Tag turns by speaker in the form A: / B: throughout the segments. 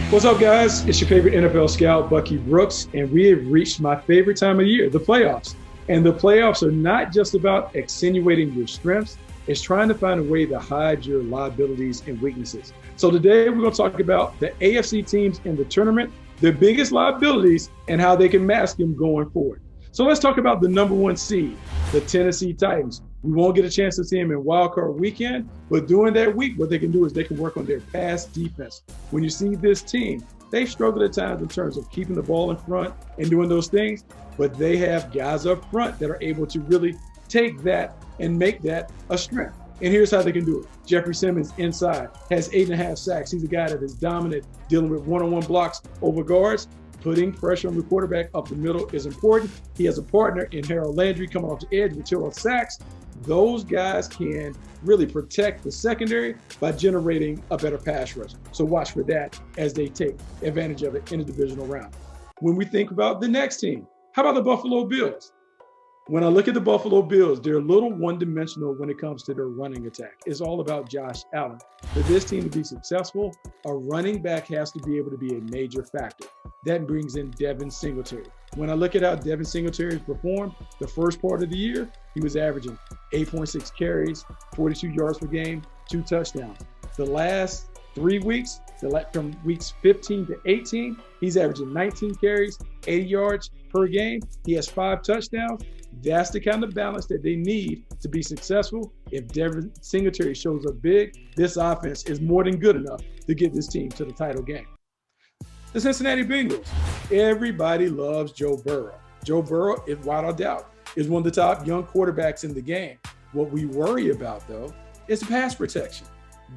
A: What's up, guys? It's your favorite NFL scout, Bucky Brooks, and we have reached my favorite time of year, the playoffs. And the playoffs are not just about accentuating your strengths, it's trying to find a way to hide your liabilities and weaknesses. So today we're going to talk about the AFC teams in the tournament, their biggest liabilities, and how they can mask them going forward. So let's talk about the number one seed, the Tennessee Titans. We won't get a chance to see them in wildcard weekend, but during that week, what they can do is they can work on their pass defense. When you see this team, they've struggled at times in terms of keeping the ball in front and doing those things, but they have guys up front that are able to really take that and make that a strength. And here's how they can do it. Jeffrey Simmons inside has 8.5 sacks. He's a guy that is dominant, dealing with one-on-one blocks over guards. Putting pressure on the quarterback up the middle is important. He has a partner in Harold Landry coming off the edge with 2 sacks. Those guys can really protect the secondary by generating a better pass rush. So watch for that as they take advantage of it in the divisional round. When we think about the next team, how about the Buffalo Bills? When I look at the Buffalo Bills, they're a little one-dimensional when it comes to their running attack. It's all about Josh Allen. For this team to be successful, a running back has to be able to be a major factor. That brings in Devin Singletary. When I look at how Devin Singletary performed the first part of the year, he was averaging 8.6 carries, 42 yards per game, 2 touchdowns. The last 3 weeks, from weeks 15 to 18, he's averaging 19 carries, 80 yards per game. He has 5 touchdowns. That's the kind of balance that they need to be successful. If Devin Singletary shows up big, this offense is more than good enough to get this team to the title game. The Cincinnati Bengals. Everybody loves Joe Burrow. Joe Burrow, without a doubt, is one of the top young quarterbacks in the game. What we worry about, though, is pass protection.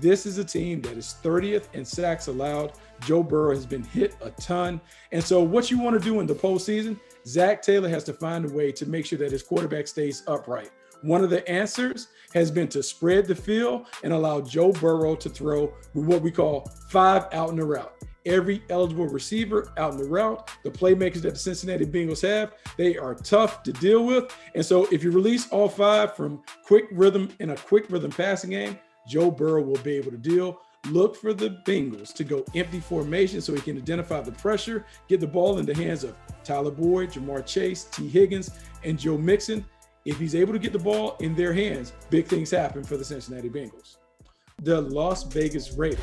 A: This is a team that is 30th in sacks allowed. Joe Burrow has been hit a ton. And so what you want to do in the postseason, Zach Taylor has to find a way to make sure that his quarterback stays upright. One of the answers has been to spread the field and allow Joe Burrow to throw with what we call 5 out in the route. Every eligible receiver out in the route, the playmakers that the Cincinnati Bengals have, they are tough to deal with. And so if you release all 5 from quick rhythm in a quick rhythm passing game, Joe Burrow will be able to deal. Look for the Bengals to go empty formation so he can identify the pressure, get the ball in the hands of Tyler Boyd, Jamar Chase, T. Higgins, and Joe Mixon. If he's able to get the ball in their hands, big things happen for the Cincinnati Bengals. The Las Vegas Raiders.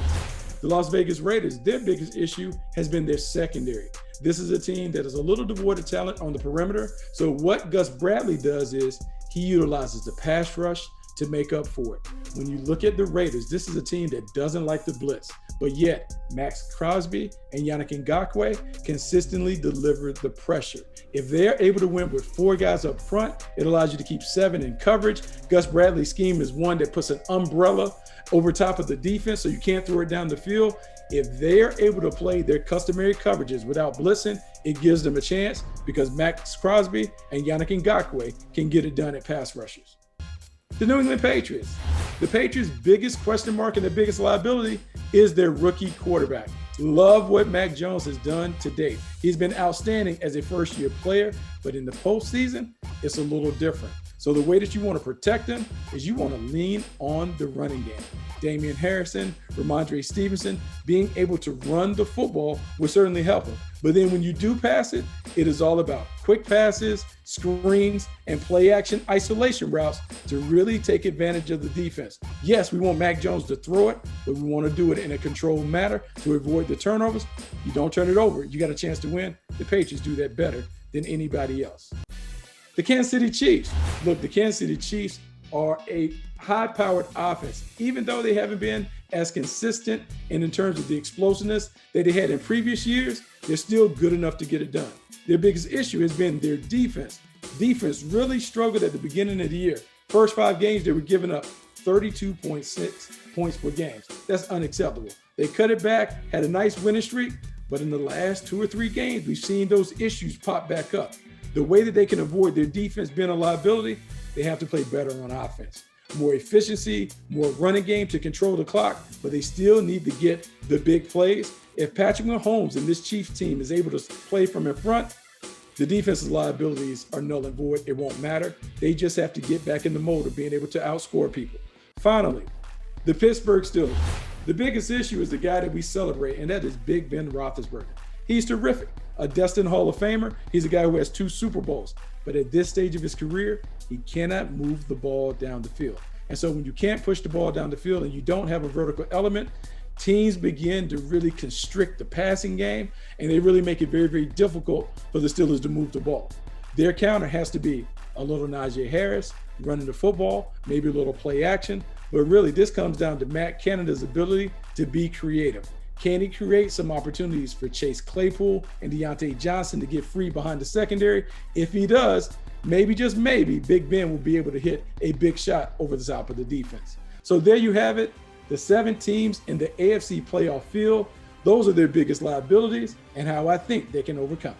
A: The Las Vegas Raiders, their biggest issue has been their secondary. This is a team that is a little devoid of talent on the perimeter. So what Gus Bradley does is he utilizes the pass rush to make up for it. When you look at the Raiders, this is a team that doesn't like the blitz, but yet Max Crosby and Yannick Ngakoue consistently deliver the pressure. If they're able to win with 4 guys up front, it allows you to keep 7 in coverage. Gus Bradley's scheme is one that puts an umbrella over top of the defense so you can't throw it down the field. If they're able to play their customary coverages without blitzing, it gives them a chance because Max Crosby and Yannick Ngakoue can get it done at pass rushers. The New England Patriots. The Patriots' biggest question mark and their biggest liability is their rookie quarterback. Love what Mac Jones has done to date. He's been outstanding as a first-year player, but in the postseason, it's a little different. So the way that you want to protect him is you want to lean on the running game. Damian Harrison, Ramondre Stevenson, being able to run the football will certainly help him. But then when you do pass it, it is all about quick passes, screens, and play action isolation routes to really take advantage of the defense. Yes, we want Mac Jones to throw it, but we want to do it in a controlled manner to avoid the turnovers. You don't turn it over. You got a chance to win. The Patriots do that better than anybody else. The Kansas City Chiefs. Look, the Kansas City Chiefs are a high-powered offense. Even though they haven't been as consistent and in terms of the explosiveness that they had in previous years, they're still good enough to get it done. Their biggest issue has been their defense. Defense really struggled at the beginning of the year. First 5 games, they were giving up 32.6 points per game. That's unacceptable. They cut it back, had a nice winning streak, but in the last 2 or 3 games, we've seen those issues pop back up. The way that they can avoid their defense being a liability, they have to play better on offense. More efficiency, more running game to control the clock, but they still need to get the big plays. If Patrick Mahomes and this Chiefs team is able to play from in front, the defensive liabilities are null and void. It won't matter. They just have to get back in the mode of being able to outscore people. Finally, the Pittsburgh Steelers. The biggest issue is the guy that we celebrate, and that is Big Ben Roethlisberger. He's terrific, a destined Hall of Famer. He's a guy who has 2 Super Bowls. But at this stage of his career, he cannot move the ball down the field. And so when you can't push the ball down the field and you don't have a vertical element, teams begin to really constrict the passing game, and they really make it very, very difficult for the Steelers to move the ball. Their counter has to be a little Najee Harris, running the football, maybe a little play action. But really, this comes down to Matt Canada's ability to be creative. Can he create some opportunities for Chase Claypool and Deontay Johnson to get free behind the secondary? If he does, maybe, just maybe, Big Ben will be able to hit a big shot over the top of the defense. So there you have it. The 7 teams in the AFC playoff field, those are their biggest liabilities and how I think they can overcome.